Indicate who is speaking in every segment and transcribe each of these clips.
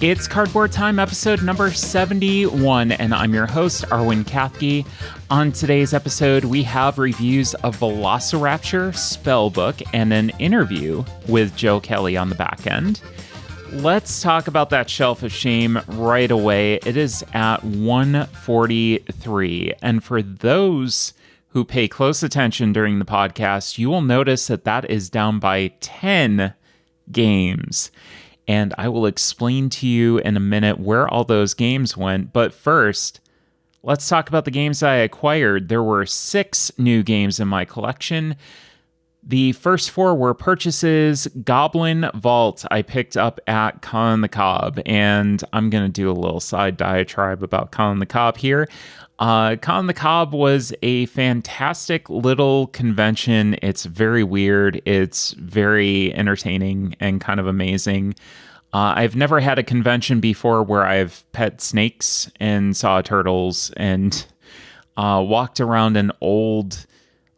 Speaker 1: It's Cardboard Time, episode number 71, and I'm your host, Arwen Kathke. On today's episode, we have reviews of Velocirapture, Spellbook, and an interview with Joe Kelly on the back end. Let's talk about that shelf of shame right away. It is at 143, and for those who pay close attention during the podcast, you will notice that that is down by 10 games. And I will explain to you in a minute where all those games went. But first, let's talk about the games I acquired. There were 6 new games in my collection. The first 4 were purchases. Goblin Vault I picked up at Con the Cob, and I'm going to do a little side diatribe about Con the Cob here. Con the Cob was a fantastic little convention. It's very weird. It's very entertaining and kind of amazing. I've never had a convention before where I've pet snakes and saw turtles and walked around an old,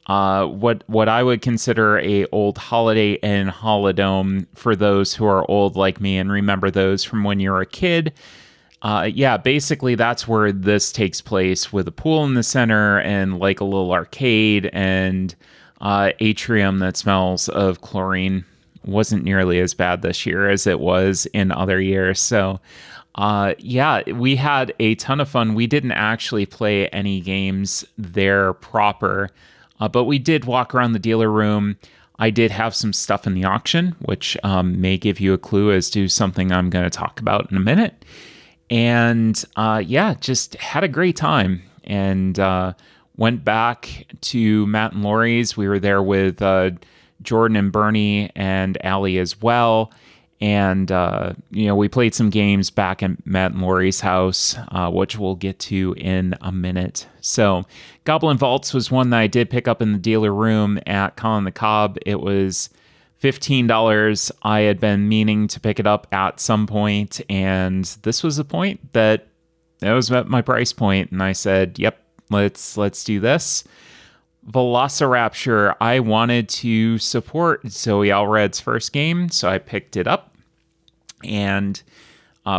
Speaker 1: what I would consider a old Holiday Inn Holodome for those who are old like me and remember those from when you were a kid. Basically that's where this takes place, with a pool in the center and like a little arcade and atrium that smells of chlorine. Wasn't nearly as bad this year as it was in other years. So we had a ton of fun. We didn't actually play any games there proper, but we did walk around the dealer room. I did have some stuff in the auction, which may give you a clue as to something I'm going to talk about in a minute. And just had a great time, and went back to Matt and Lori's. We were there with Jordan and Bernie and Allie as well. And, we played some games back at Matt and Lori's house, which we'll get to in a minute. So Goblin Vaults was one that I did pick up in the dealer room at Con the Cob. It was $15. I had been meaning to pick it up at some point, and this was a point that was at my price point, and I said, yep, let's do this. Velocirapture, I wanted to support Zoe Allred's first game, so I picked it up and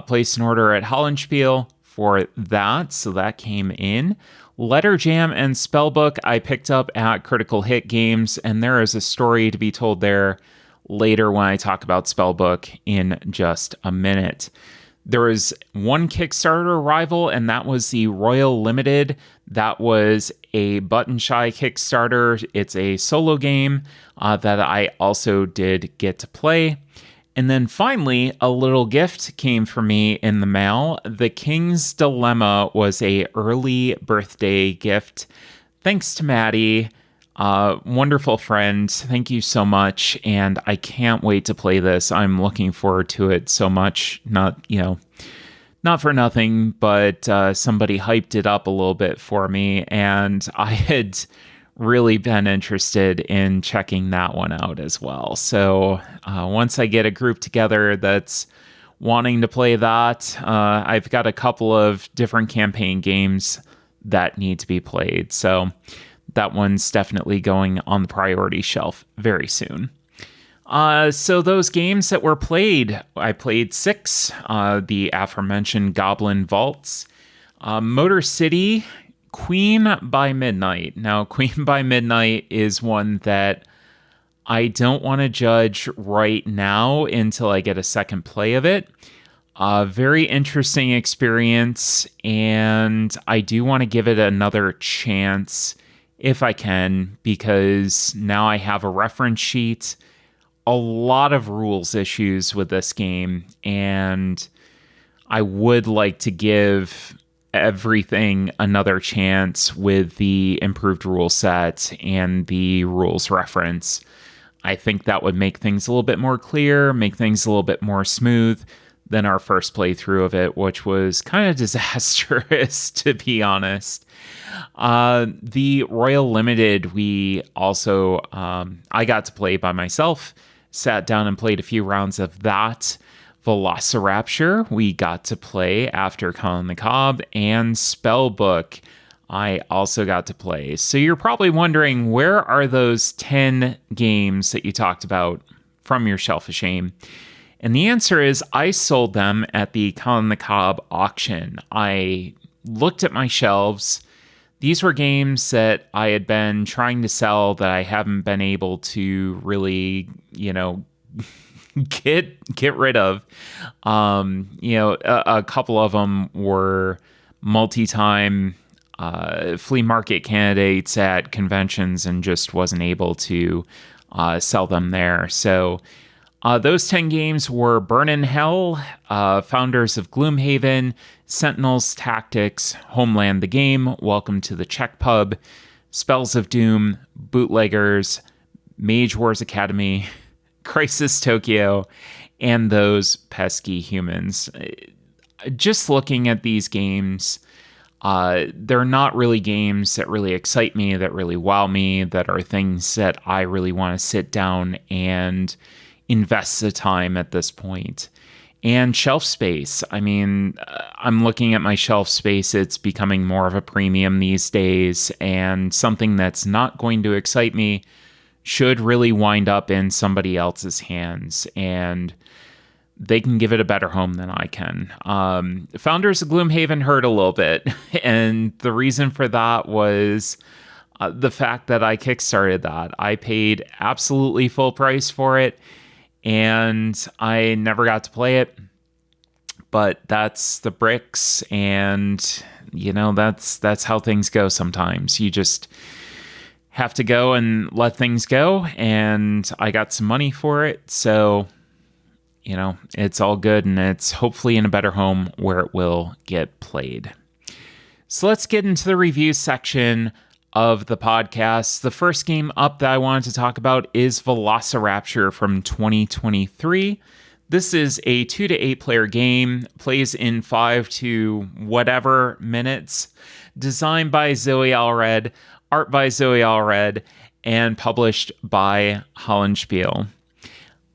Speaker 1: placed an order at Hollandspiel for that, so that came in. Letter Jam and Spellbook I picked up at Critical Hit Games, and there is a story to be told there later when I talk about Spellbook in just a minute. There was one Kickstarter rival, and that was the Royal Limited. That was a button-shy Kickstarter. It's a solo game that I also did get to play. And then finally, a little gift came for me in the mail. The King's Dilemma was a early birthday gift. Thanks to Maddie, wonderful friend. Thank you so much. And I can't wait to play this. I'm looking forward to it so much. Not for nothing, but somebody hyped it up a little bit for me. And I had really been interested in checking that one out as well. So once I get a group together that's wanting to play that, I've got a couple of different campaign games that need to be played. So that one's definitely going on the priority shelf very soon. So those games that were played, I played 6, the aforementioned Goblin Vaults, Motor City, Queen by Midnight. Now, Queen by Midnight is one that I don't want to judge right now until I get a second play of it. Very interesting experience, and I do want to give it another chance if I can, because now I have a reference sheet. A lot of rules issues with this game, and I would like to give everything another chance with the improved rule set and the rules reference. I think that would make things a little bit more clear, make things a little bit more smooth than our first playthrough of it, which was kind of disastrous, to be honest. The Royal Limited, we also, I got to play by myself, sat down and played a few rounds of that. Velocirapture, we got to play after Con the Cob, and Spellbook, I also got to play. So you're probably wondering, where are those 10 games that you talked about from your Shelf of Shame? And the answer is I sold them at the Colin the Cobb auction. I looked at my shelves. These were games that I had been trying to sell that I haven't been able to really, get rid of. A couple of them were multi-time flea market candidates at conventions and just wasn't able to sell them there. So those 10 games were Burn in Hell, Founders of Gloomhaven, Sentinels Tactics, Homeland the Game, Welcome to the Czech Pub, Spells of Doom, Bootleggers, Mage Wars Academy, Crisis Tokyo, and those pesky humans. Just looking at these games, they're not really games that really excite me, that really wow me, that are things that I really want to sit down and invest the time at this point. And shelf space. I mean, I'm looking at my shelf space. It's becoming more of a premium these days, and something that's not going to excite me should really wind up in somebody else's hands, and they can give it a better home than I can. Founders of Gloomhaven hurt a little bit, and the reason for that was the fact that I kickstarted that. I paid absolutely full price for it, and I never got to play it. But that's the bricks, and that's how things go sometimes. You just have to go and let things go, and I got some money for it, so it's all good, and it's hopefully in a better home where it will get played. So let's get into the review section of the podcast. The first game up that I wanted to talk about is Velocirapture from 2023. This is a 2 to 8 player game, plays in 5 to whatever minutes, designed by Zoe Allred, art by Zoe Allred, and published by Hollandspiele.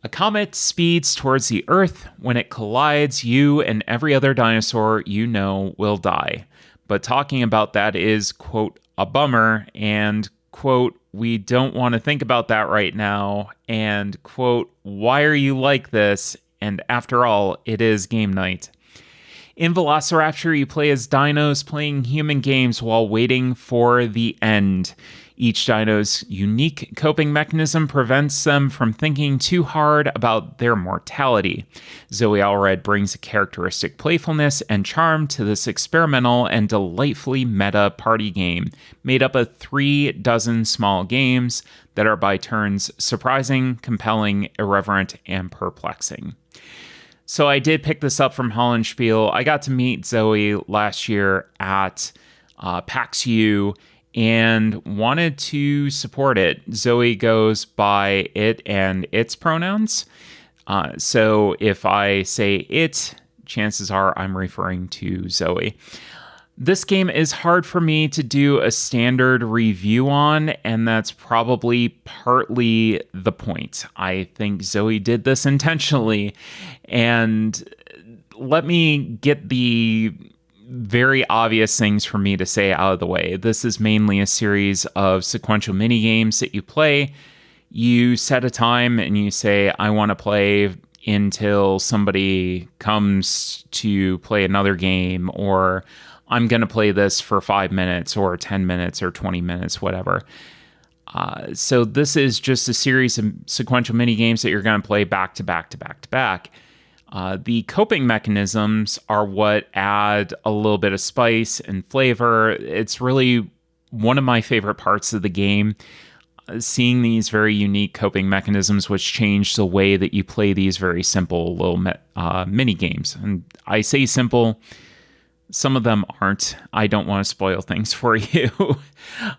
Speaker 1: A comet speeds towards the Earth. When it collides, you and every other dinosaur you know will die. But talking about that is, quote, a bummer, and, quote, we don't want to think about that right now, and, quote, why are you like this? And after all, it is game night. In Velocirapture, you play as dinos playing human games while waiting for the end. Each dino's unique coping mechanism prevents them from thinking too hard about their mortality. Zoe Allred brings a characteristic playfulness and charm to this experimental and delightfully meta party game, made up of 36 small games that are by turns surprising, compelling, irreverent, and perplexing. So I did pick this up from Hollandspiele. I got to meet Zoe last year at PAX U and wanted to support it. Zoe goes by it and its pronouns. So if I say it, chances are I'm referring to Zoe. This game is hard for me to do a standard review on, and that's probably partly the point. I think Zoe did this intentionally, and let me get the very obvious things for me to say out of the way. This is mainly a series of sequential mini games that you play. You set a time and you say, I want to play until somebody comes to play another game, or I'm going to play this for 5 minutes or 10 minutes or 20 minutes, whatever. So this is just a series of sequential mini games that you're going to play back to back to back to back. The coping mechanisms are what add a little bit of spice and flavor. It's really one of my favorite parts of the game, seeing these very unique coping mechanisms which change the way that you play these very simple little mini games. And I say simple, some of them aren't. I don't want to spoil things for you.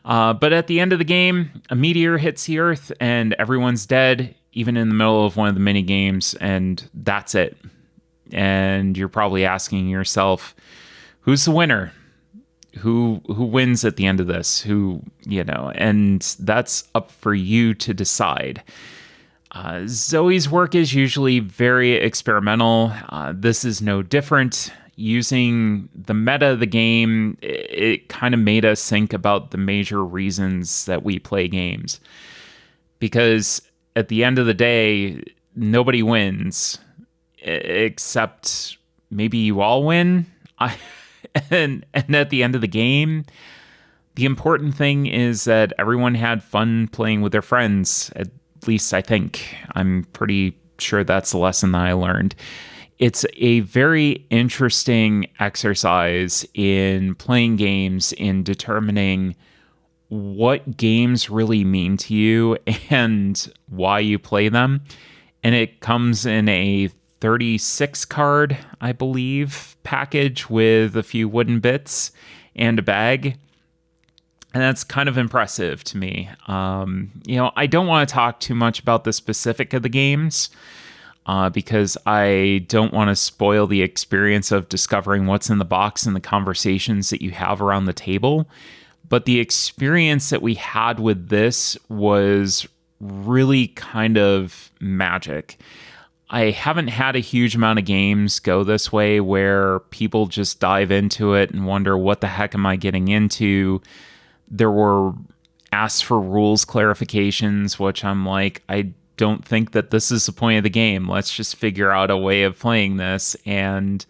Speaker 1: But at the end of the game, a meteor hits the Earth and everyone's dead, even in the middle of one of the mini games, and that's it. And you're probably asking yourself, who's the winner? Who wins at the end of this? And that's up for you to decide. Zoe's work is usually very experimental. This is no different. Using the meta of the game, it kind of made us think about the major reasons that we play games. Because at the end of the day, nobody wins. except maybe you all win. And at the end of the game, the important thing is that everyone had fun playing with their friends. At least I think. I'm pretty sure that's the lesson that I learned. It's a very interesting exercise in playing games, in determining what games really mean to you and why you play them. And it comes in a 36 card, I believe, package with a few wooden bits and a bag. And that's kind of impressive to me. I don't want to talk too much about the specific of the games because I don't want to spoil the experience of discovering what's in the box and the conversations that you have around the table. But the experience that we had with this was really kind of magic. I haven't had a huge amount of games go this way where people just dive into it and wonder, what the heck am I getting into? There were asks for rules clarifications, which I'm like, I don't think that this is the point of the game. Let's just figure out a way of playing this and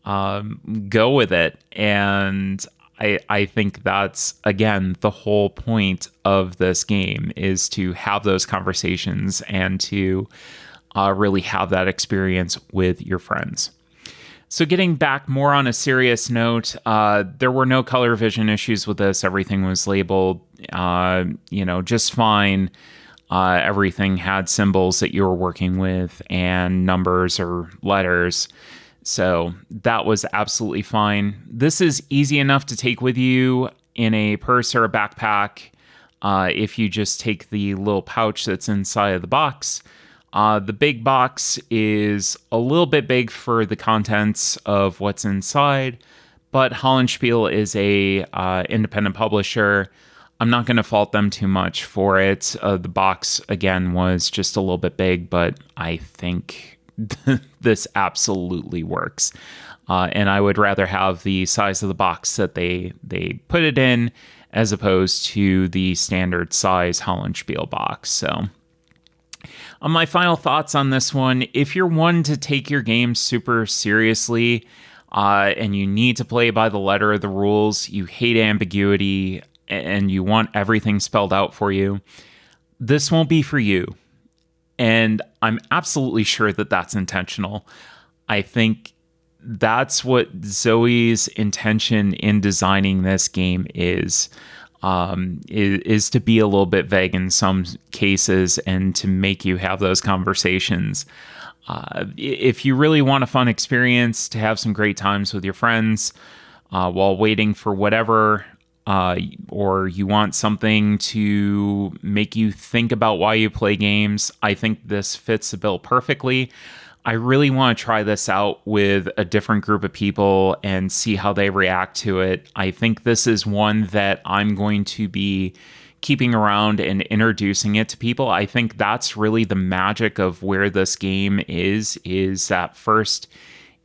Speaker 1: go with it. And I think that's, again, the whole point of this game, is to have those conversations and to really have that experience with your friends. So getting back more on a serious note, there were no color vision issues with this. Everything was labeled, just fine. Everything had symbols that you were working with and numbers or letters. So that was absolutely fine. This is easy enough to take with you in a purse or a backpack if you just take the little pouch that's inside of the box. The big box is a little bit big for the contents of what's inside, but Hollenspiel is a independent publisher. I'm not going to fault them too much for it. The box, again, was just a little bit big, but I think this absolutely works. And I would rather have the size of the box that they put it in as opposed to the standard size Hollenspiel box. So my final thoughts on this one: if you're one to take your game super seriously and you need to play by the letter of the rules, you hate ambiguity, and you want everything spelled out for you, this won't be for you. And I'm absolutely sure that that's intentional. I think that's what Zoe's intention in designing this game is to be a little bit vague in some cases and to make you have those conversations. If you really want a fun experience, to have some great times with your friends while waiting for whatever, or you want something to make you think about why you play games, I think this fits the bill perfectly. I really want to try this out with a different group of people and see how they react to it. I think this is one that I'm going to be keeping around and introducing it to people. I think that's really the magic of where this game is that first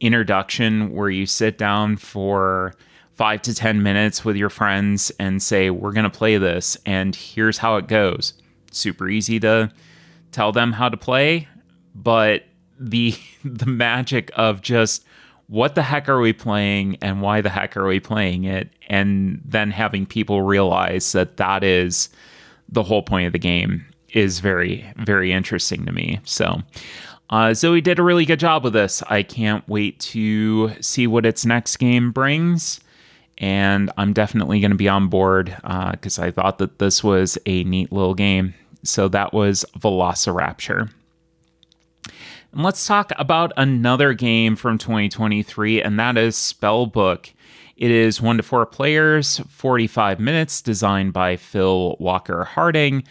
Speaker 1: introduction where you sit down for 5 to 10 minutes with your friends and say, we're going to play this and here's how it goes. Super easy to tell them how to play, but the magic of just, what the heck are we playing and why the heck are we playing it? And then having people realize that that is the whole point of the game is very, very interesting to me. So Zoe did a really good job with this. I can't wait to see what its next game brings. And I'm definitely going to be on board because I thought that this was a neat little game. So that was Velocirapture. And let's talk about another game from 2023, and that is Spellbook. It is 1 to 4 players, 45 minutes, designed by Phil Walker Harding,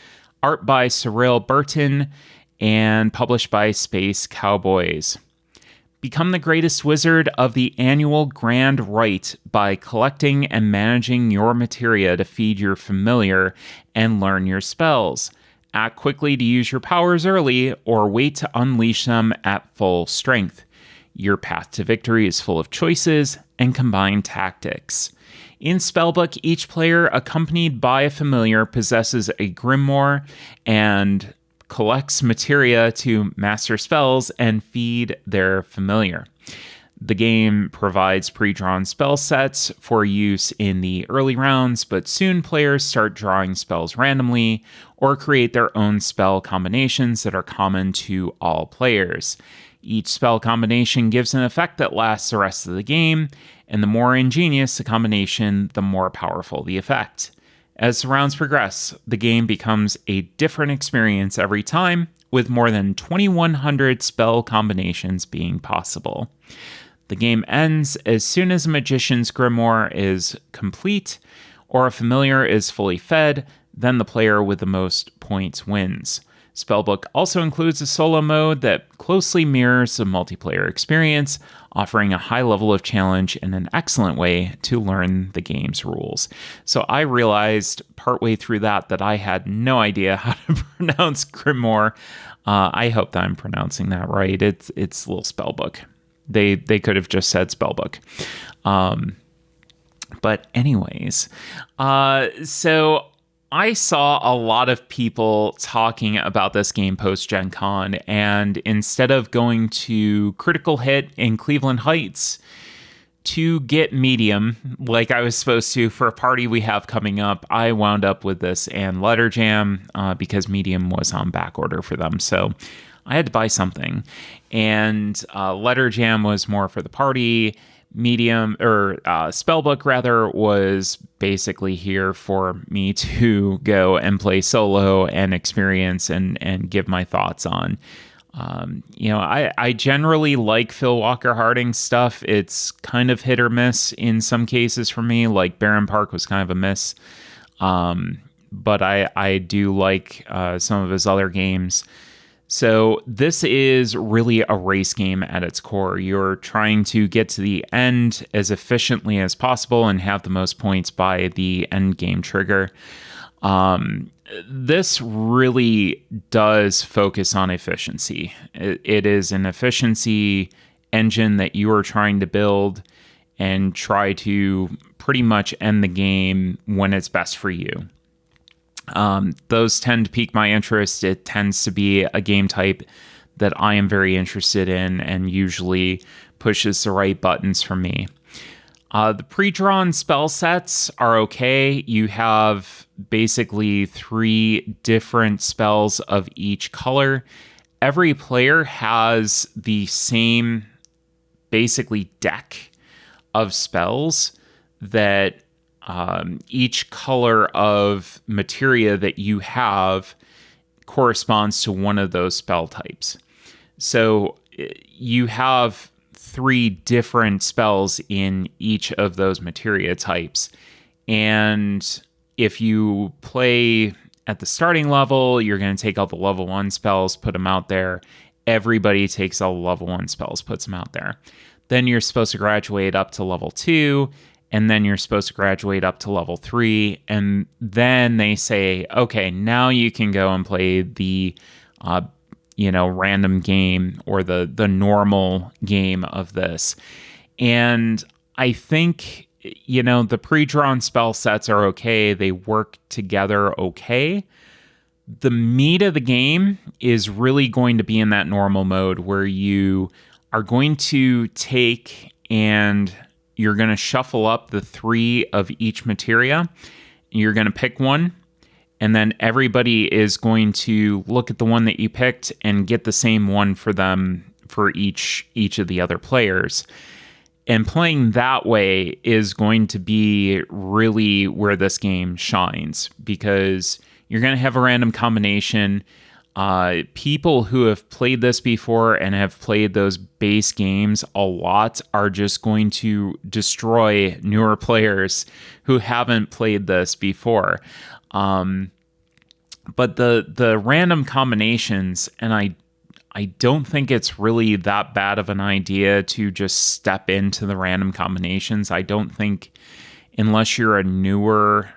Speaker 1: art by Cyril Burton, and published by Space Cowboys. Become the greatest wizard of the annual Grand Rite by collecting and managing your materia to feed your familiar and learn your spells. Act quickly to use your powers early, or wait to unleash them at full strength. Your path to victory is full of choices and combined tactics. In Spellbook, each player, accompanied by a familiar, possesses a grimoire and collects materia to master spells and feed their familiar. The game provides pre-drawn spell sets for use in the early rounds, but soon players start drawing spells randomly or create their own spell combinations that are common to all players. Each spell combination gives an effect that lasts the rest of the game, and the more ingenious the combination, the more powerful the effect. As the rounds progress, the game becomes a different experience every time, with more than 2,100 spell combinations being possible. The game ends as soon as a magician's grimoire is complete or a familiar is fully fed, then the player with the most points wins. Spellbook also includes a solo mode that closely mirrors the multiplayer experience, offering a high level of challenge and an excellent way to learn the game's rules. So I realized partway through that I had no idea how to pronounce grimoire. I hope that I'm pronouncing that right. It's a little spellbook. They could have just said spellbook. But anyways, so I saw a lot of people talking about this game post-Gen Con, and instead of going to Critical Hit in Cleveland Heights to get Medium, like I was supposed to for a party we have coming up, I wound up with this and Letter Jam because Medium was on back order for them. So I had to buy something, and Letter Jam was more for the party. Medium, or Spellbook rather, was basically here for me to go and play solo and experience and give my thoughts on. I generally like Phil Walker Harding's stuff. It's kind of hit or miss in some cases for me, like Barren Park was kind of a miss. But I do like some of his other games. So this is really a race game at its core. You're trying to get to the end as efficiently as possible and have the most points by the end game trigger. This really does focus on efficiency. It is an efficiency engine that you are trying to build and try to pretty much end the game when it's best for you. Those tend to pique my interest. It tends to be a game type that I am very interested in and usually pushes the right buttons for me. The pre-drawn spell sets are okay. You have basically 3 different spells of each color. Every player has the same basically deck of spells that each color of materia that you have corresponds to one of those spell types. So you have 3 different spells in each of those materia types. And if you play at the starting level, you're going to take all the level 1 spells, put them out there. Everybody takes all the level 1 spells, puts them out there. Then you're supposed to graduate up to level 2. And then you're supposed to graduate up to level 3. And then they say, okay, now you can go and play the, random game or the normal game of this. And I think, the pre-drawn spell sets are okay. They work together okay. The meat of the game is really going to be in that normal mode where you are going to take and you're going to shuffle up the 3 of each materia. You're going to pick one, and then everybody is going to look at the one that you picked and get the same one for them for each of the other players. And playing that way is going to be really where this game shines, because you're going to have a random combination. People who have played this before and have played those base games a lot are just going to destroy newer players who haven't played this before. But the random combinations, and I don't think it's really that bad of an idea to just step into the random combinations. I don't think, unless you're a newer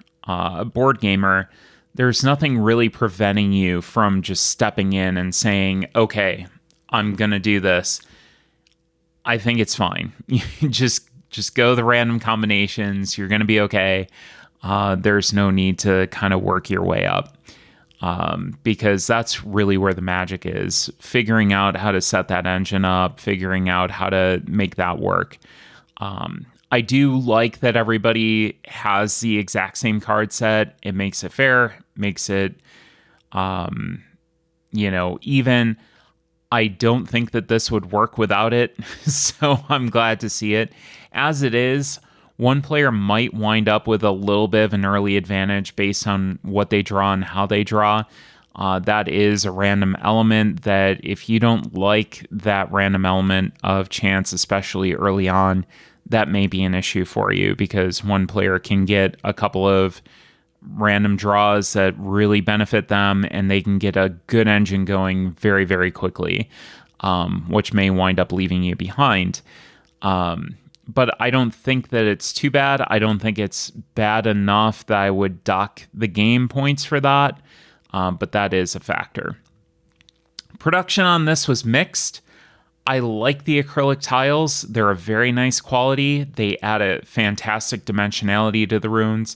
Speaker 1: board gamer, there's nothing really preventing you from just stepping in and saying, okay, I'm going to do this. I think it's fine. You just go the random combinations. You're going to be okay. There's no need to kind of work your way up. because that's really where the magic is, figuring out how to set that engine up, figuring out how to make that work. I do like that everybody has the exact same card set. It makes it fair, makes it, even. I don't think that this would work without it, so I'm glad to see it. As it is, one player might wind up with a little bit of an early advantage based on what they draw and how they draw. That is a random element that if you don't like that random element of chance, especially early on, that may be an issue for you, because one player can get a couple of random draws that really benefit them, and they can get a good engine going very, very quickly, which may wind up leaving you behind. But I don't think that it's too bad. I don't think it's bad enough that I would dock the game points for that, but that is a factor. Production on this was mixed. I like the acrylic tiles. They're a very nice quality. They add a fantastic dimensionality to the runes.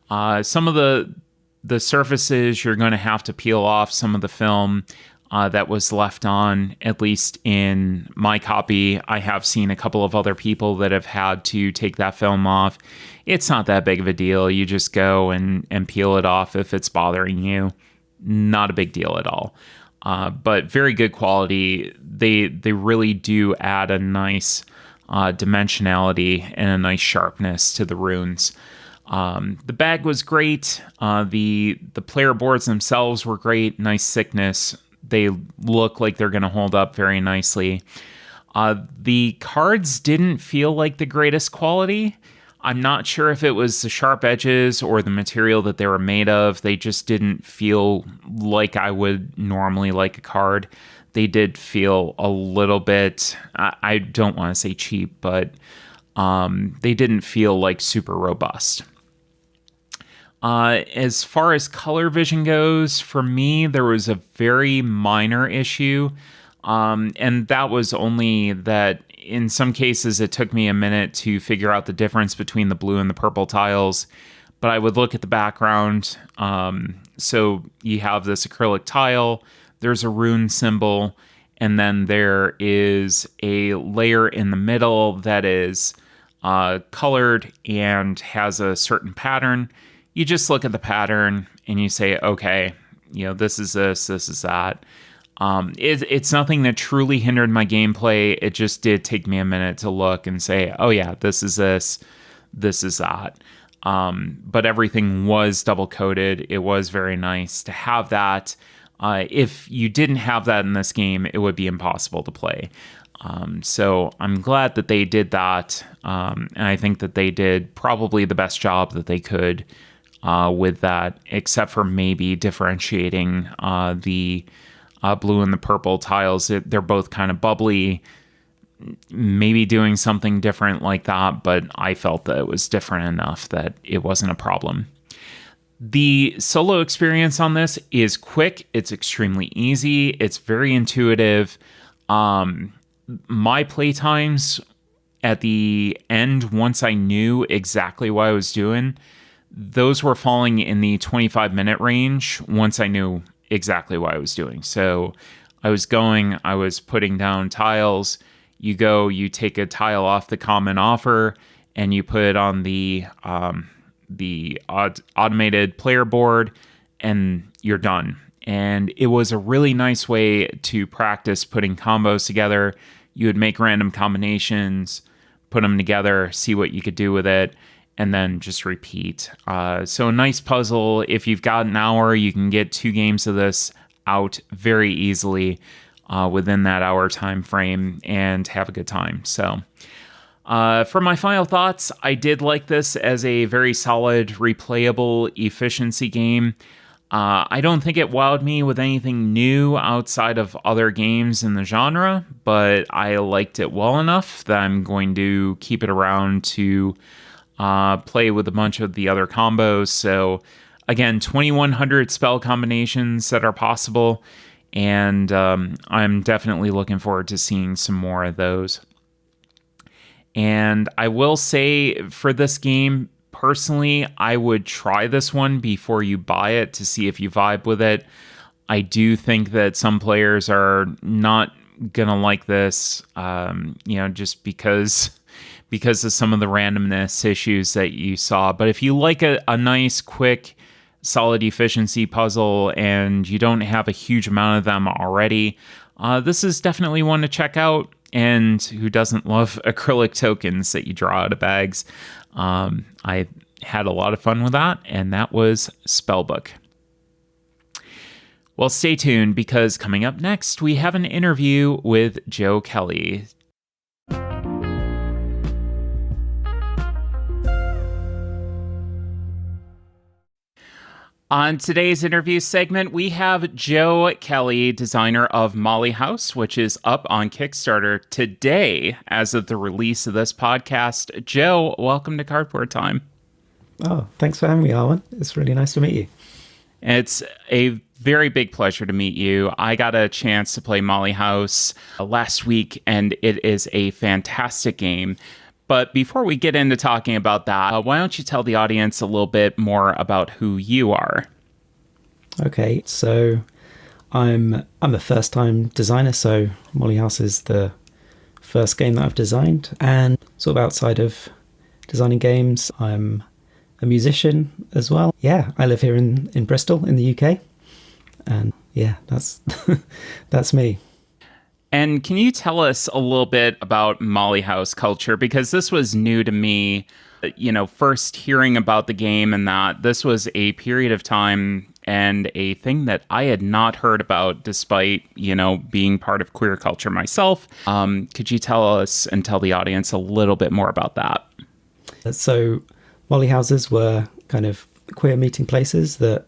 Speaker 1: Some of the surfaces, you're going to have to peel off some of the film that was left on, at least in my copy. I have seen a couple of other people that have had to take that film off. It's not that big of a deal. You just go and peel it off if it's bothering you. Not a big deal at all. But very good quality. They really do add a nice dimensionality and a nice sharpness to the runes. The bag was great. The player boards themselves were great. Nice thickness. They look like they're going to hold up very nicely. The cards didn't feel like the greatest quality. I'm not sure if it was the sharp edges or the material that they were made of. They just didn't feel like I would normally like a card. They did feel a little bit, I don't want to say cheap, but they didn't feel like super robust. As far as color vision goes, for me, there was a very minor issue. And that was only that in some cases it took me a minute to figure out the difference between the blue and the purple tiles. But I would look at the background. So you have this acrylic tile, there's a rune symbol, and then there is a layer in the middle that is colored and has a certain pattern. You just look at the pattern and you say, okay, this is this is that. It's nothing that truly hindered my gameplay. It just did take me a minute to look and say, oh yeah, this is this is that. But everything was double coated. It was very nice to have that. If you didn't have that in this game, it would be impossible to play. So I'm glad that they did that. And I think that they did probably the best job that they could with that, except for maybe differentiating the blue and the purple tiles. They're both kind of bubbly, maybe doing something different like that, but I felt that it was different enough that it wasn't a problem. The solo experience on this is quick. It's extremely easy. It's very intuitive. My playtimes at the end, once I knew exactly what I was doing, those were falling in the 25-minute range once I knew exactly what I was doing. So I was putting down tiles. You take a tile off the common offer and you put it on the automated player board, and you're done. And it was a really nice way to practice putting combos together. You would make random combinations, put them together, see what you could do with it, and then just repeat. So a nice puzzle. If you've got an hour, you can get 2 games of this out very easily within that hour time frame and have a good time. So for my final thoughts, I did like this as a very solid, replayable efficiency game. I don't think it wowed me with anything new outside of other games in the genre, but I liked it well enough that I'm going to keep it around to play with a bunch of the other combos. So again, 2,100 spell combinations that are possible, and I'm definitely looking forward to seeing some more of those. And I will say, for this game, personally, I would try this one before you buy it to see if you vibe with it. I do think that some players are not gonna like this, just because of some of the randomness issues that you saw. But if you like a nice, quick, solid efficiency puzzle and you don't have a huge amount of them already, this is definitely one to check out. And who doesn't love acrylic tokens that you draw out of bags? I had a lot of fun with that, and that was Spellbook. Well, stay tuned, because coming up next, we have an interview with Joe Kelly. On today's interview segment, we have Joe Kelly, designer of Molly House, which is up on Kickstarter today as of the release of this podcast. Joe, welcome to Cardboard Time.
Speaker 2: Oh, thanks for having me, Arwen. It's really nice to meet you.
Speaker 1: It's a very big pleasure to meet you. I got a chance to play Molly House last week, and it is a fantastic game. But before we get into talking about that, why don't you tell the audience a little bit more about who you are?
Speaker 2: Okay, so I'm a first-time designer, so Molly House is the first game that I've designed. And sort of outside of designing games, I'm a musician as well. Yeah, I live here in Bristol in the UK. And yeah, that's that's me.
Speaker 1: And can you tell us a little bit about Molly House culture? Because this was new to me, first hearing about the game, and that this was a period of time and a thing that I had not heard about despite, being part of queer culture myself. Could you tell us and tell the audience a little bit more about that?
Speaker 2: So Molly houses were kind of queer meeting places that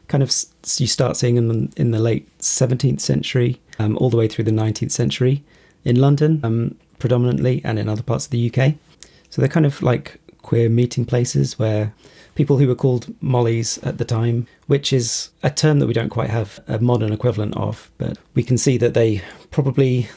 Speaker 2: kind of you start seeing in the late 17th century, all the way through the 19th century in London, predominantly, and in other parts of the UK. So they're kind of like queer meeting places where people who were called Mollies at the time, which is a term that we don't quite have a modern equivalent of, but we can see that they probably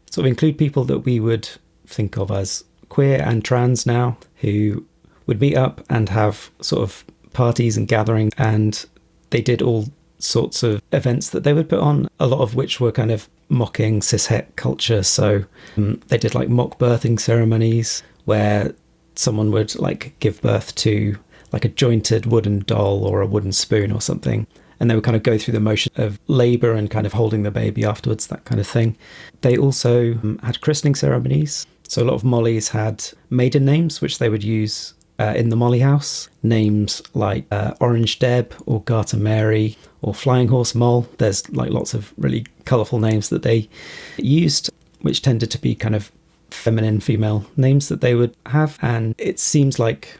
Speaker 2: sort of include people that we would think of as queer and trans now, who would meet up and have sort of parties and gatherings, and they did all sorts of events that they would put on, a lot of which were kind of mocking cishet culture. So they did like mock birthing ceremonies where someone would like give birth to like a jointed wooden doll or a wooden spoon or something, and they would kind of go through the motion of labor and kind of holding the baby afterwards, that kind of thing. They also had christening ceremonies. So a lot of Mollies had maiden names which they would use in the Molly House, names like Orange Deb or Garter Mary or Flying Horse Moll. There's like lots of really colourful names that they used, which tended to be kind of feminine female names that they would have. And it seems like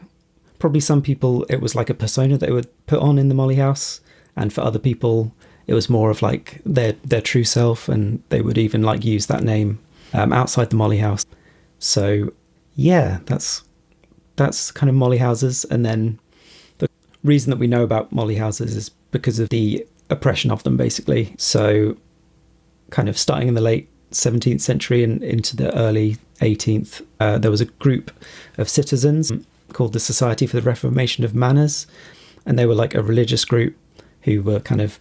Speaker 2: probably some people, it was like a persona they would put on in the Molly House, and for other people it was more of like their true self, and they would even like use that name outside the Molly House. So yeah, that's kind of Molly houses. And then the reason that we know about Molly houses is because of the oppression of them, basically. So kind of starting in the late 17th century and into the early 18th, there was a group of citizens called the Society for the Reformation of Manners, and they were like a religious group who were kind of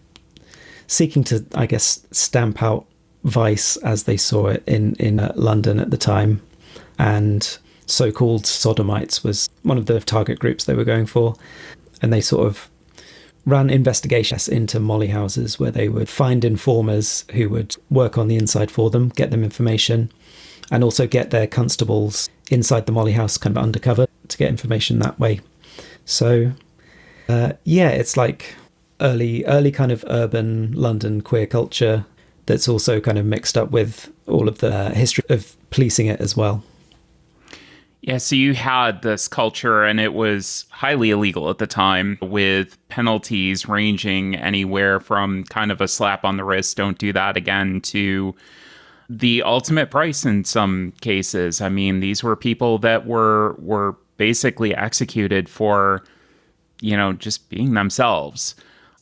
Speaker 2: seeking to, I guess, stamp out vice as they saw it in London at the time. And so-called sodomites was one of the target groups they were going for, and they sort of ran investigations into Molly houses where they would find informers who would work on the inside for them, get them information, and also get their constables inside the Molly house kind of undercover to get information that way. So it's like early kind of urban London queer culture that's also kind of mixed up with all of the history of policing it as well.
Speaker 1: Yeah, so you had this culture, and it was highly illegal at the time, with penalties ranging anywhere from kind of a slap on the wrist, don't do that again, to the ultimate price in some cases. I mean, these were people that were basically executed for, just being themselves.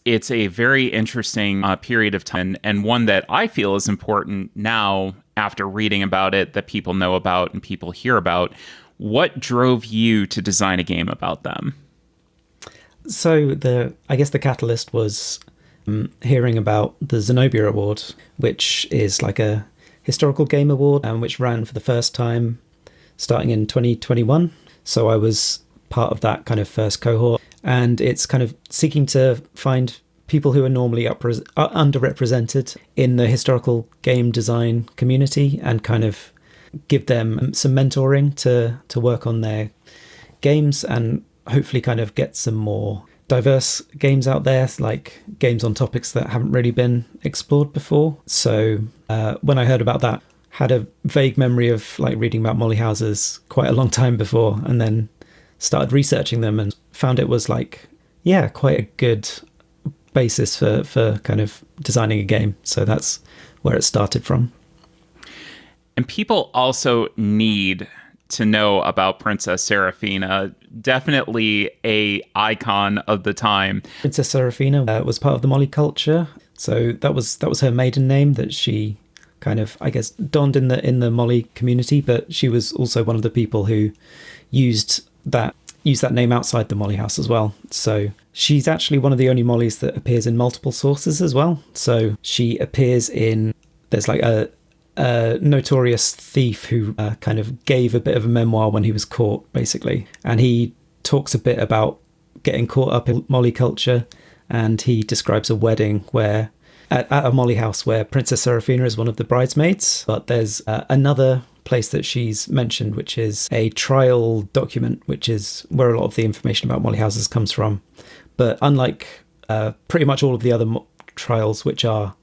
Speaker 1: It's a very interesting period of time, and one that I feel is important now after reading about it, that people know about and people hear about. What drove you to design a game about them?
Speaker 2: So I guess the catalyst was hearing about the Zenobia Award, which is like a historical game award, which ran for the first time starting in 2021. So I was part of that kind of first cohort, and it's kind of seeking to find people who are normally underrepresented in the historical game design community and kind of give them some mentoring to work on their games and hopefully kind of get some more diverse games out there, like games on topics that haven't really been explored before. So when I heard about that, had a vague memory of like reading about molly houses quite a long time before, and then started researching them and found it was like, yeah, quite a good basis for kind of designing a game. So that's where it started from.
Speaker 1: And people also need to know about Princess Seraphina. Definitely a icon of the time.
Speaker 2: Princess Seraphina was part of the Molly culture. So that was her maiden name that she kind of, I guess, donned in the Molly community, but she was also one of the people who used that name outside the Molly house as well. So she's actually one of the only Mollys that appears in multiple sources as well. So she appears in, there's like a notorious thief who kind of gave a bit of a memoir when he was caught, basically. And he talks a bit about getting caught up in Molly culture, and he describes a wedding where at a Molly house where Princess Seraphina is one of the bridesmaids. But there's another place that she's mentioned, which is a trial document, which is where a lot of the information about Molly houses comes from. But unlike pretty much all of the other trials, which are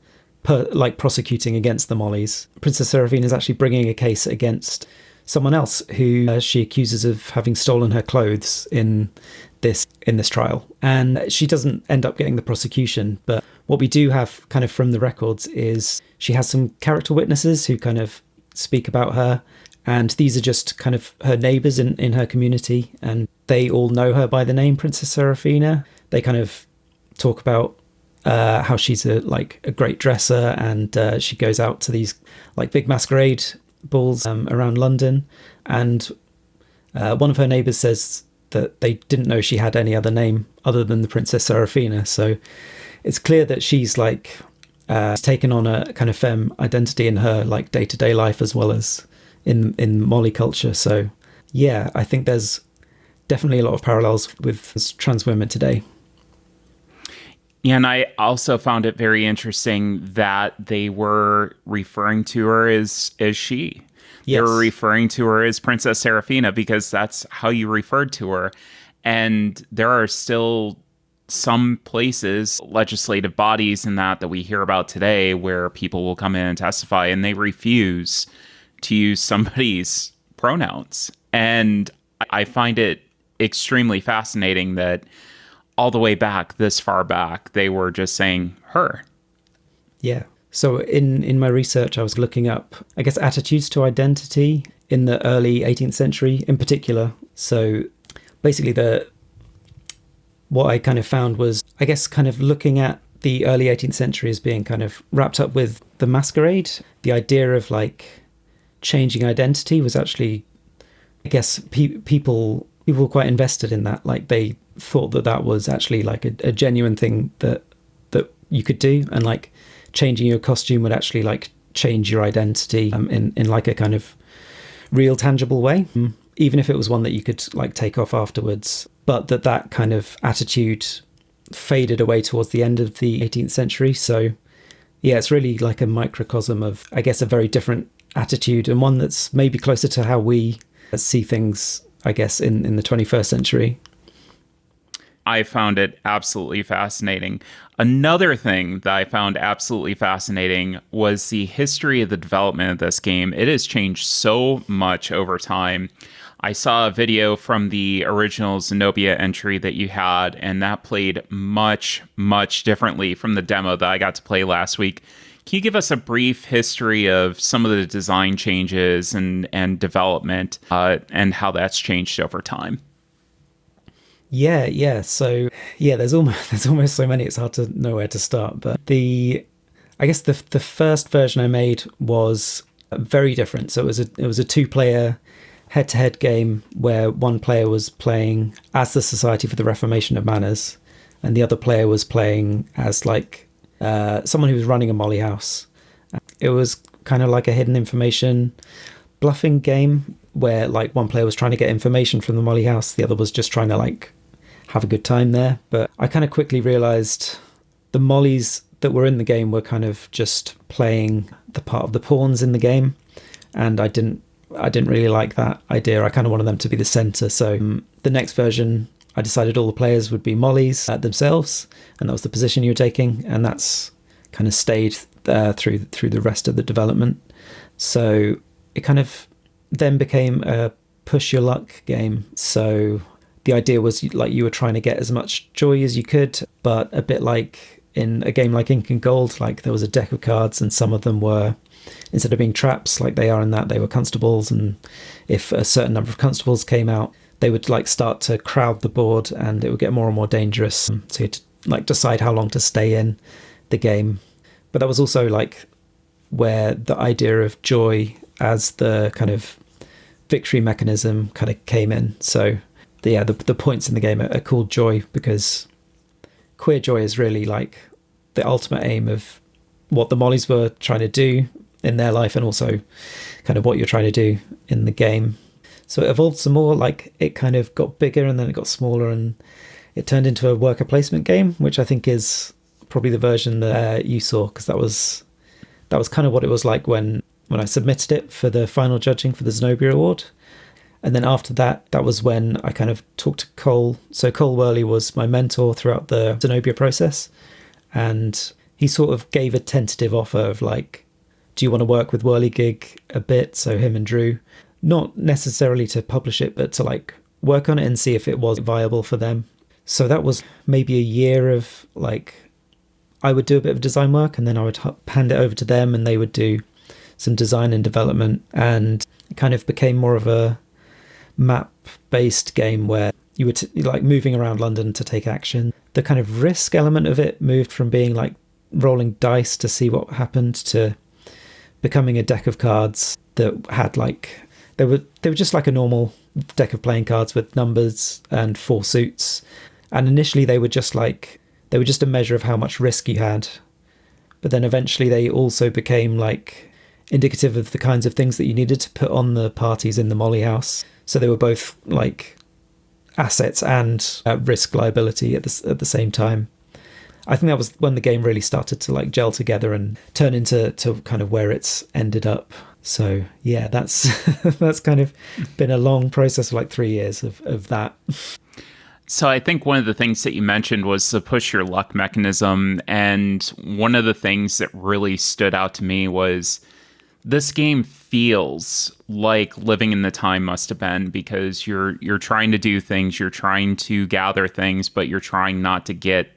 Speaker 2: prosecuting against the Mollys, Princess Seraphina is actually bringing a case against someone else who she accuses of having stolen her clothes in this trial. And she doesn't end up getting the prosecution, but what we do have kind of from the records is she has some character witnesses who kind of speak about her, and these are just kind of her neighbours in her community, and they all know her by the name Princess Seraphina. They kind of talk about how she's a great dresser, and she goes out to these like big masquerade balls around London. And one of her neighbours says that they didn't know she had any other name other than the Princess Seraphina. So it's clear that she's like taken on a kind of femme identity in her like day-to-day life as well as in Molly culture. So yeah, I think there's definitely a lot of parallels with trans women today.
Speaker 1: And I also found it very interesting that they were referring to her as she. Yes. They were referring to her as Princess Seraphina because that's how you referred to her. And there are still some places, legislative bodies and that we hear about today, where people will come in and testify and they refuse to use somebody's pronouns. And I find it extremely fascinating that all the way back, this far back, they were just saying her. Yeah.
Speaker 2: So in my research, I was looking up, I guess, attitudes to identity in the early 18th century in particular. So basically what I kind of found was, I guess, kind of looking at the early 18th century as being kind of wrapped up with the masquerade. The idea of like changing identity was actually, I guess, people were quite invested in that. Like they thought that was actually like a genuine thing that you could do, and like changing your costume would actually like change your identity in like a kind of real tangible way, even if it was one that you could like take off afterwards. But that kind of attitude faded away towards the end of the 18th century. So yeah, it's really like a microcosm of, I guess, a very different attitude, and one that's maybe closer to how we see things, I guess, in the 21st century.
Speaker 1: I found it absolutely fascinating. Another thing that I found absolutely fascinating was the history of the development of this game. It has changed so much over time. I saw a video from the original Zenobia entry that you had, and that played much, much differently from the demo that I got to play last week. Can you give us a brief history of some of the design changes and development and how that's changed over time?
Speaker 2: Yeah. So yeah, there's almost so many. It's hard to know where to start. But I guess the first version I made was very different. So it was a 2-player head-to-head game where one player was playing as the Society for the Reformation of Manners, and the other player was playing as like someone who was running a molly house. It was kind of like a hidden information bluffing game where like one player was trying to get information from the molly house, the other was just trying to like have a good time there. But I kind of quickly realized the mollies that were in the game were kind of just playing the part of the pawns in the game, and I didn't really like that idea. I kind of wanted them to be the center. So the next version, I decided all the players would be mollies themselves, and that was the position you were taking, and that's kind of stayed through the rest of the development. So it kind of then became a push your luck game. So the idea was like you were trying to get as much joy as you could, but a bit like in a game like Ink and Gold, like there was a deck of cards and some of them were, instead of being traps like they are in that, they were constables, and if a certain number of constables came out, they would like start to crowd the board and it would get more and more dangerous. So you had to like decide how long to stay in the game. But that was also like where the idea of joy as the kind of victory mechanism kind of came in. So the points in the game are called joy because queer joy is really like the ultimate aim of what the mollies were trying to do in their life, and also kind of what you're trying to do in the game. So it evolved some more, like it kind of got bigger and then it got smaller and it turned into a worker placement game, which I think is probably the version that you saw, because that was kind of what it was like when I submitted it for the final judging for the Zenobia Award. And then after that, that was when I kind of talked to Cole. So Cole Worley was my mentor throughout the Zenobia process, and he sort of gave a tentative offer of like, do you want to work with Whirligig a bit? So him and Drew, not necessarily to publish it, but to like work on it and see if it was viable for them. So that was maybe a year of like, I would do a bit of design work and then I would hand it over to them and they would do some design and development, and it kind of became more of a map-based game where you were like moving around London to take action. The kind of risk element of it moved from being like rolling dice to see what happened to becoming a deck of cards that had like, they were just like a normal deck of playing cards with numbers and 4 suits. And initially they were just a measure of how much risk you had. But then eventually they also became like indicative of the kinds of things that you needed to put on the parties in the Molly House. So they were both like assets and risk liability at the same time. I think that was when the game really started to like gel together and turn into kind of where it's ended up. So yeah, that's that's kind of been a long process of like 3 years of that.
Speaker 1: So I think one of the things that you mentioned was the push your luck mechanism. And one of the things that really stood out to me was this game feels like living in the time must have been, because you're trying to do things, you're trying to gather things, but you're trying not to get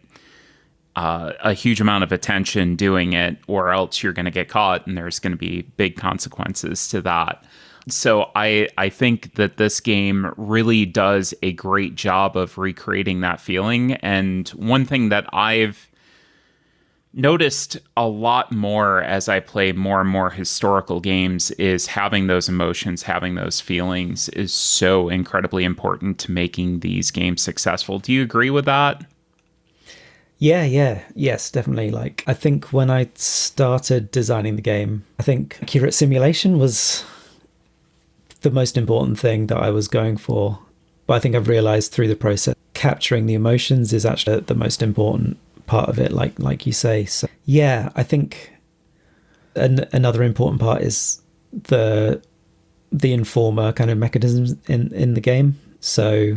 Speaker 1: a huge amount of attention doing it, or else you're going to get caught and there's going to be big consequences to that. So I think that this game really does a great job of recreating that feeling. And one thing that I've noticed a lot more as I play more and more historical games is having those emotions, having those feelings is so incredibly important to making these games successful. Do you agree with that?
Speaker 2: Yes, definitely. Like, I think when I started designing the game, I think accurate simulation was the most important thing that I was going for. But I think I've realized through the process, capturing the emotions is actually the most important part of it, like you say. So yeah, I think another important part is the informer kind of mechanisms in the game. So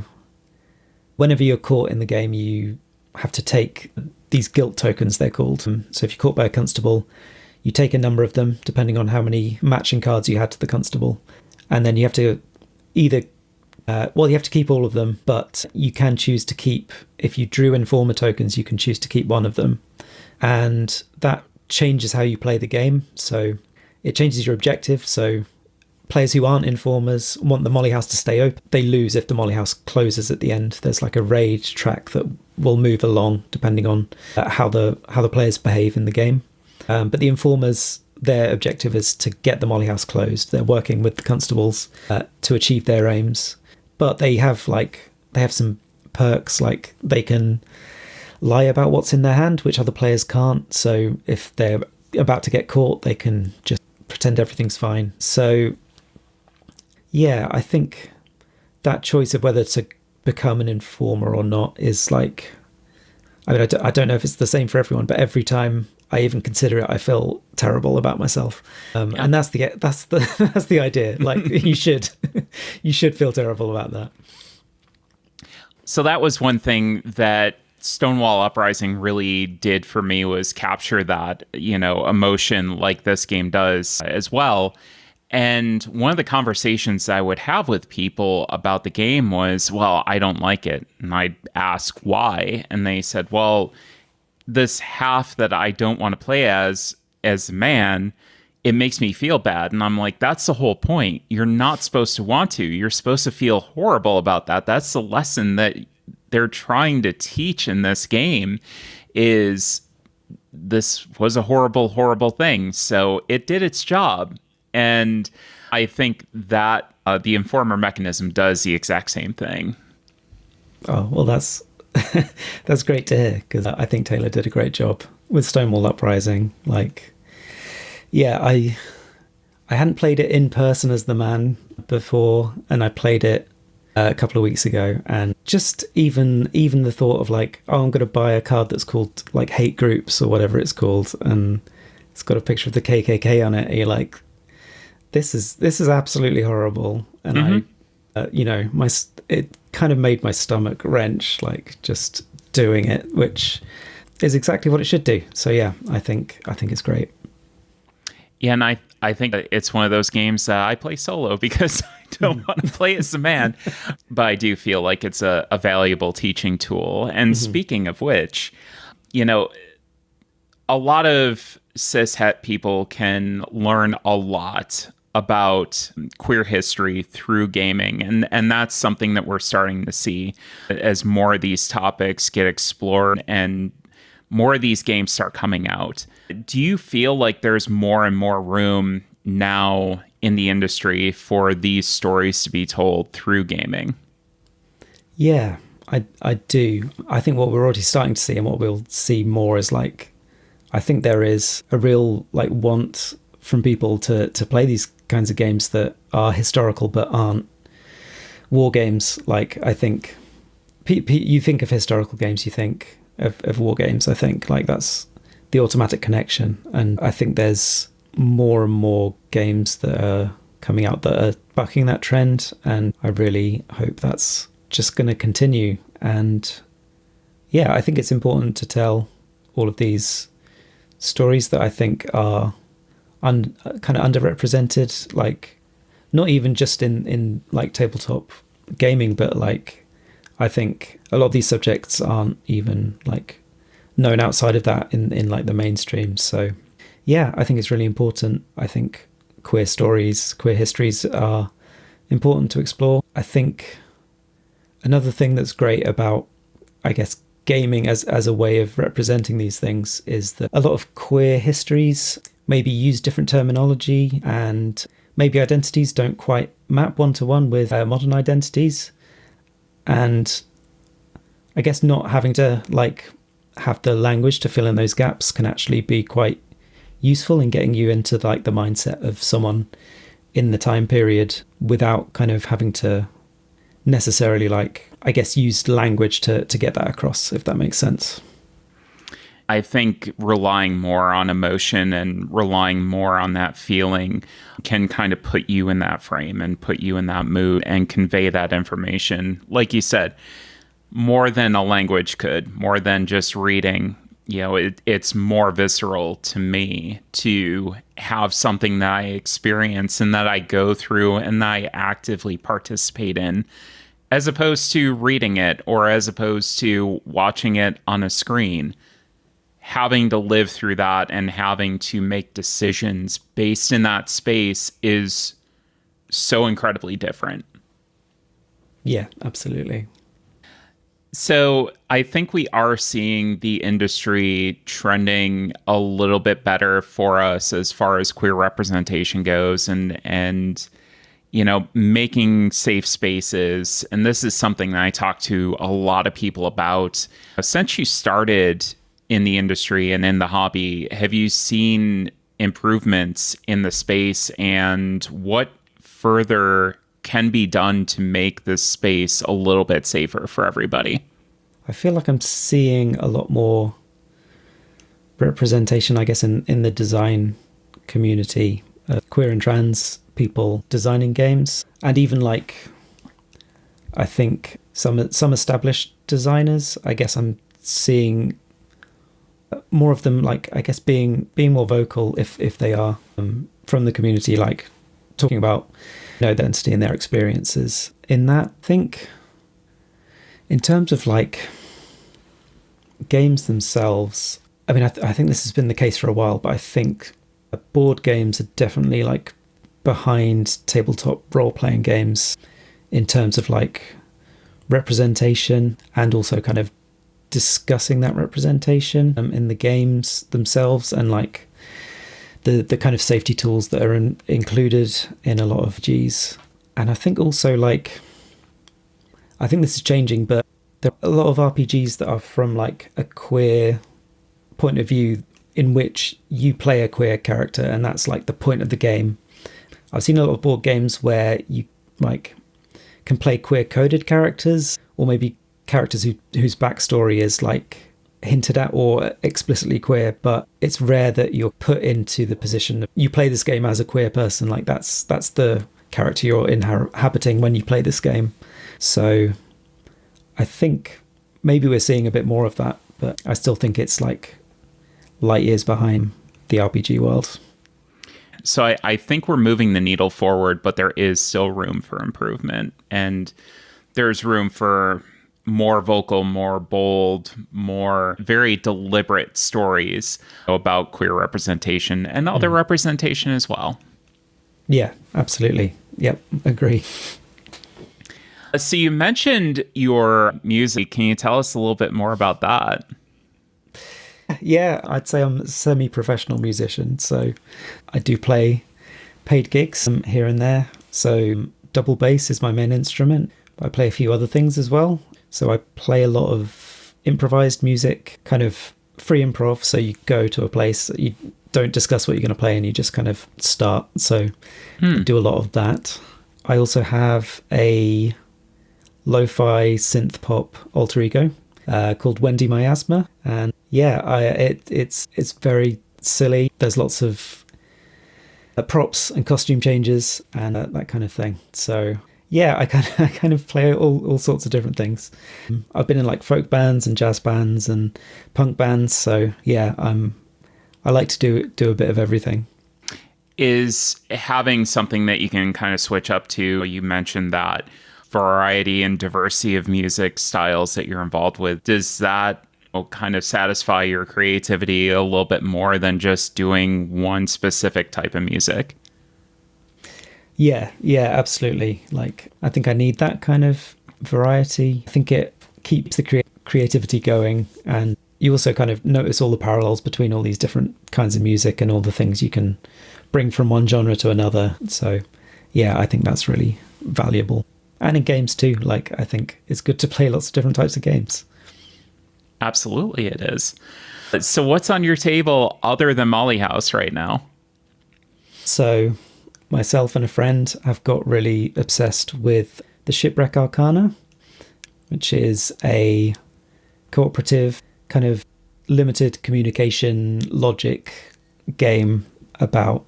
Speaker 2: whenever you're caught in the game, you have to take these guilt tokens, they're called. So if you're caught by a constable, you take a number of them depending on how many matching cards you had to the constable, and then you have to either you have to keep all of them, but you can choose to keep, if you drew informer tokens, you can choose to keep one of them, and that changes how you play the game. So it changes your objective. So players who aren't informers want the Molly House to stay open. They lose if the Molly House closes at the end. There's like a raid track that will move along depending on how the players behave in the game. But the informers, their objective is to get the Molly House closed. They're working with the constables to achieve their aims, but they have some perks, like they can lie about what's in their hand, which other players can't. So if they're about to get caught, they can just pretend everything's fine. So yeah, I think that choice of whether to become an informer or not is like, I mean, I don't know if it's the same for everyone, but every time I even consider it, I feel terrible about myself. And that's the idea. Like you should feel terrible about that.
Speaker 1: So that was one thing that Stonewall Uprising really did for me, was capture that, emotion like this game does as well. And one of the conversations I would have with people about the game was, well, I don't like it. And I'd ask why. And they said, well, this half that I don't want to play as a man, it makes me feel bad. And I'm like, that's the whole point. You're not supposed to want to. You're supposed to feel horrible about that. That's the lesson that they're trying to teach in this game, is this was a horrible, horrible thing. So it did its job. And I think that the informer mechanism does the exact same thing.
Speaker 2: Oh, well, that's that's great to hear, because I think Taylor did a great job with Stonewall Uprising. Like, yeah, I hadn't played it in person as the man before, and I played it a couple of weeks ago, and just even the thought of like, oh, I'm going to buy a card that's called like Hate Groups or whatever it's called, and it's got a picture of the KKK on it, and you're like, this is absolutely horrible. And it kind of made my stomach wrench, like just doing it, which is exactly what it should do. So yeah, I think it's great.
Speaker 1: Yeah, and I think it's one of those games that I play solo because I don't want to play as a man. But I do feel like it's a valuable teaching tool. And speaking of which, a lot of cishet people can learn a lot about queer history through gaming. And that's something that we're starting to see as more of these topics get explored and more of these games start coming out. Do you feel like there's more and more room now in the industry for these stories to be told through gaming?
Speaker 2: Yeah, I do. I think what we're already starting to see, and what we'll see more, is like, I think there is a real like want from people to play these kinds of games that are historical but aren't war games. Like, I think you think of historical games, you think of war games. I think like that's the automatic connection, and I think there's more and more games that are coming out that are bucking that trend, and I really hope that's just going to continue. And yeah, I think it's important to tell all of these stories that I think are kind of underrepresented, like not even just in like tabletop gaming, but like I think a lot of these subjects aren't even like known outside of that in like the mainstream. So yeah, I think it's really important. I think queer stories, queer histories are important to explore. I think another thing that's great about, I guess, gaming as a way of representing these things is that a lot of queer histories maybe use different terminology, and maybe identities don't quite map one-to-one with modern identities. And I guess not having to like have the language to fill in those gaps can actually be quite useful in getting you into like the mindset of someone in the time period without kind of having to necessarily like, I guess, use language to get that across, if that makes sense.
Speaker 1: I think relying more on emotion and relying more on that feeling can kind of put you in that frame and put you in that mood and convey that information. Like you said, more than a language could, more than just reading. It's more visceral to me to have something that I experience and that I go through and that I actively participate in, as opposed to reading it or as opposed to watching it on a screen. Having to live through that and having to make decisions based in that space is so incredibly different.
Speaker 2: Yeah, absolutely.
Speaker 1: So I think we are seeing the industry trending a little bit better for us as far as queer representation goes, and making safe spaces. And this is something that I talk to a lot of people about. Since you started in the industry and in the hobby, have you seen improvements in the space, and what further can be done to make this space a little bit safer for everybody?
Speaker 2: I feel like I'm seeing a lot more representation, I guess, in the design community of queer and trans people designing games, and even like I think some established designers. I guess I'm seeing more of them, like I guess being more vocal if they are from the community, like talking about their identity and their experiences in that. I think in terms of like games themselves, I mean, I think this has been the case for a while, but I think board games are definitely like behind tabletop role-playing games in terms of like representation, and also kind of discussing that representation in the games themselves, and like the kind of safety tools that are included in a lot of Gs. And I think also like, I think this is changing, but there are a lot of RPGs that are from like a queer point of view, in which you play a queer character and that's like the point of the game. I've seen a lot of board games where you like can play queer coded characters, or maybe characters whose backstory is like hinted at or explicitly queer, but it's rare that you're put into the position of you play this game as a queer person. Like that's the character you're inhabiting when you play this game. So I think maybe we're seeing a bit more of that, but I still think it's like light years behind the RPG world.
Speaker 1: So I think we're moving the needle forward, but there is still room for improvement, and there's room for more vocal, more bold, more very deliberate stories about queer representation and other representation as well.
Speaker 2: Yeah, absolutely. Yep, agree.
Speaker 1: So you mentioned your music. Can you tell us a little bit more about that?
Speaker 2: Yeah, I'd say I'm a semi-professional musician, so I do play paid gigs here and there. So double bass is my main instrument. I play a few other things as well. So I play a lot of improvised music, kind of free improv. So you go to a place, you don't discuss what you're going to play, and you just kind of start. So I do a lot of that. I also have a lo-fi synth pop alter ego called Wendy Miasma, and yeah, it's very silly. There's lots of props and costume changes and that kind of thing. So yeah, I kind of play all sorts of different things. I've been in like folk bands and jazz bands and punk bands. So yeah, I like to do a bit of everything.
Speaker 1: Is having something that you can kind of switch up to, you mentioned that variety and diversity of music styles that you're involved with, does that kind of satisfy your creativity a little bit more than just doing one specific type of music?
Speaker 2: Yeah, absolutely. Like, I think I need that kind of variety. I think it keeps the creativity going, and you also kind of notice all the parallels between all these different kinds of music and all the things you can bring from one genre to another. So yeah, I think that's really valuable. And in games too, like, I think it's good to play lots of different types of games.
Speaker 1: Absolutely it is. So what's on your table other than Molly House right now?
Speaker 2: So myself and a friend have got really obsessed with the Shipwreck Arcana, which is a cooperative kind of limited communication logic game about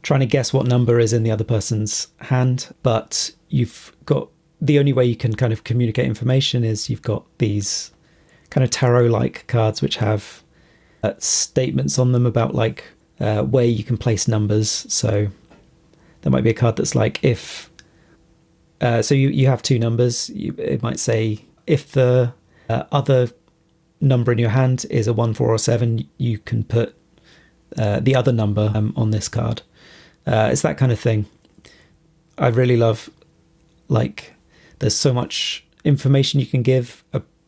Speaker 2: trying to guess what number is in the other person's hand. But you've got, the only way you can kind of communicate information is you've got these kind of tarot-like cards which have statements on them about like where you can place numbers. So there might be a card that's like, if so you have two numbers, it might say if the other number in your hand is a 1, 4 or 7, you can put the other number on this card. It's that kind of thing. I really love, like, there's so much information you can give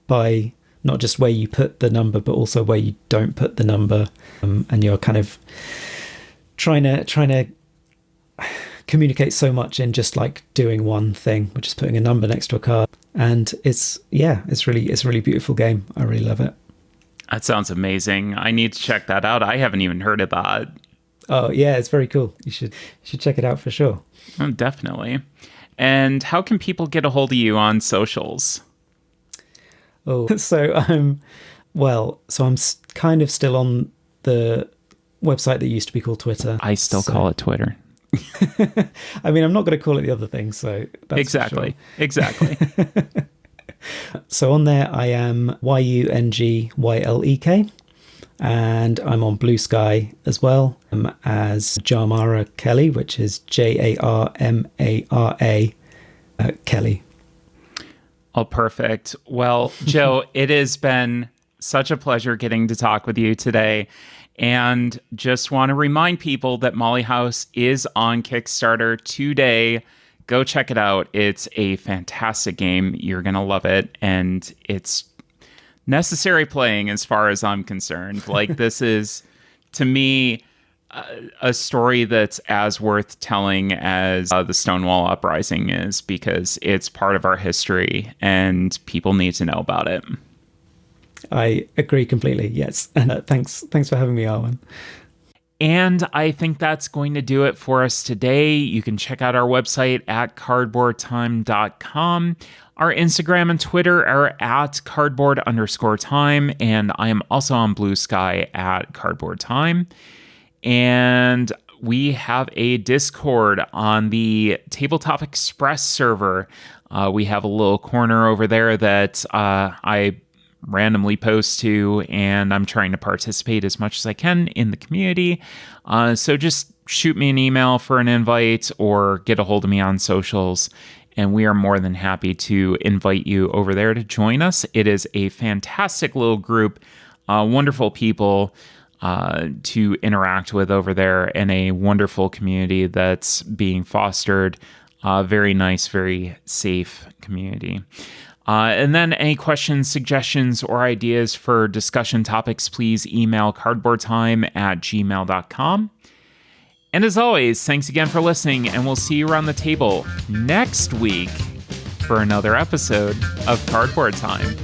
Speaker 2: by not just where you put the number, but also where you don't put the number. And you're kind of trying to communicate so much in just like doing one thing, which is putting a number next to a card. And it's a really beautiful game. I really love it.
Speaker 1: That sounds amazing. I need to check that out. I haven't even heard of that.
Speaker 2: Oh yeah, it's very cool. You should check it out for sure.
Speaker 1: Oh, definitely. And how can people get a hold of you on socials?
Speaker 2: Oh, so I'm kind of still on the website that used to be called Twitter.
Speaker 1: I still call it Twitter.
Speaker 2: I mean, I'm not going to call it the other thing, so that's
Speaker 1: exactly.
Speaker 2: So on there, I am YUNGYLEK, and I'm on Blue Sky as well as Jarmara Kelly, which is JARMARA Kelly.
Speaker 1: Oh, perfect. Well, Joe, it has been such a pleasure getting to talk with you today. And just want to remind people that Molly House is on Kickstarter today. Go check it out. It's a fantastic game. You're going to love it. And it's necessary playing as far as I'm concerned. Like, this is, to me, a story that's as worth telling as the Stonewall Uprising is, because it's part of our history and people need to know about it.
Speaker 2: I agree completely. Yes. And thanks for having me, Arwen.
Speaker 1: And I think that's going to do it for us today. You can check out our website at cardboardtime.com. Our Instagram and Twitter are at cardboard_time. And I am also on Blue Sky at cardboardtime. And we have a Discord on the Tabletop Express server. We have a little corner over there that I randomly post to, and I'm trying to participate as much as I can in the community. So just shoot me an email for an invite or get a hold of me on socials, and we are more than happy to invite you over there to join us. It is a fantastic little group, wonderful people to interact with over there, and a wonderful community that's being fostered. Very nice, very safe community. And then any questions, suggestions, or ideas for discussion topics, please email cardboardtime@gmail.com. And as always, thanks again for listening, and we'll see you around the table next week for another episode of Cardboard Time.